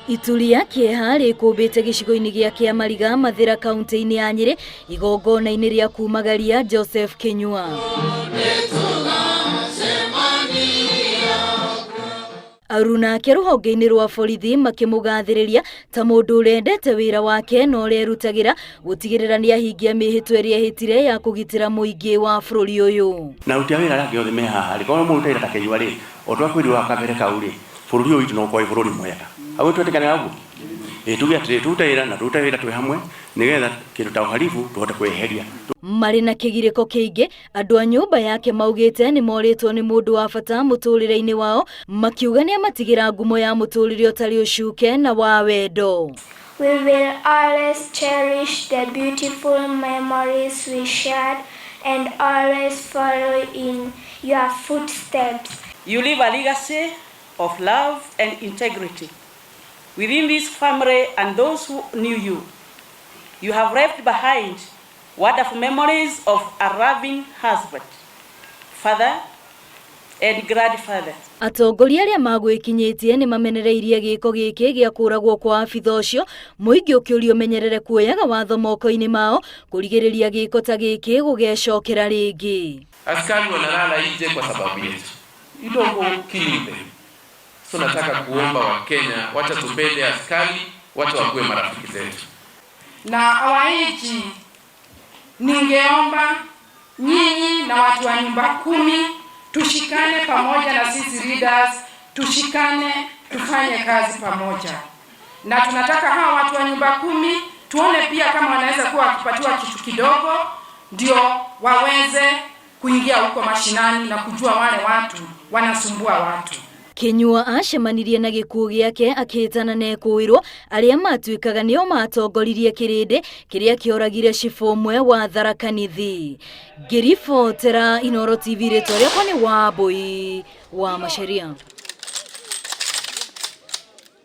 Itulia kieha rĩkũmbĩte gĩcigo-inĩ gĩa Kĩamariga Mathĩra kaunti-inĩ ya Nyĩrĩ igongona-inĩ rĩa kumagaria Joseph Kinyua. Aruna ke rũhonge-inĩ rwa borithi makĩmũgathĩrĩria ta mũndũ ũrendete wĩra wake na ũrerutagĩra gũtigĩrĩra nĩahingia mĩhĩtwa ĩrĩa ĩhĩtire ya kũgitĩra mũingĩ wa bũrũri ũyũ. Na utia wĩra arĩa othe me haha rĩ korwo mũndũ ta Kinyua rĩ otwa kwĩrwo akabere kau rĩ bũrũri ũyũ witũ no kwa bũrũri mwega. Agũ twetĩkana ũguo tuge atĩ tutawĩra na tutawĩra twĩ hamwe nĩgetha kĩndũ ta ũhalifu tũhote kwĩheria. Marĩ na kĩgirĩko kĩingĩ andũ a nyũmba yake maugĩte nĩ morĩtwo nĩ mũndũ wa bata mũtũrĩre-inĩ wao makiuga nĩamatigĩra ngumo ya mũtũrĩre ũtarĩ ũcuke na wa wendo. We will always cherish the beautiful memories we shared and always follow in your footsteps. You leave a legacy of love and integrity within this family and those who knew you. You have left behind wonderful memories of a loving husband, father, and grandfather. Atongoria arĩa magwĩkinyĩtie nĩ mamenereirie gĩko gĩkĩ gĩa kũragwo kwa abitha ũcio, mũingĩ ũkĩũrio menyerere kuoyaga watho moko-inĩ mao kũrigĩrĩria gĩko ta gĩkĩ gũgecokera rĩngĩ. Askari wanalala nje kwa sababu yetu. You don't go killing them. So nataka kuomba Wakenya wacha tupende askari, wacha wakuwe marafiki zetu. Na hawaiji ningeomba nyinyi na watu wa nyumba 10 tushikane pamoja na sisi leaders, tushikane tufanye kazi pamoja. Na tunataka hawa watu wa nyumba 10 tuone pia kama wanaweza kuwa wakipatiwa kitu kidogo ndio waweze kuingia huko mashinani na kujua wale watu wanasumbua watu. Kinyua acemanirie na gĩkuũ gĩake akĩtana na ekũĩrwo arĩa matuĩkaga nĩo matongoririe kĩrĩndĩ kĩrĩa kĩoragire cibũ ũmwe wa Tharaka Nithi. Ngĩribotera Inooro TV rĩtwa rĩakwa nĩ Wambũi wa Macharia.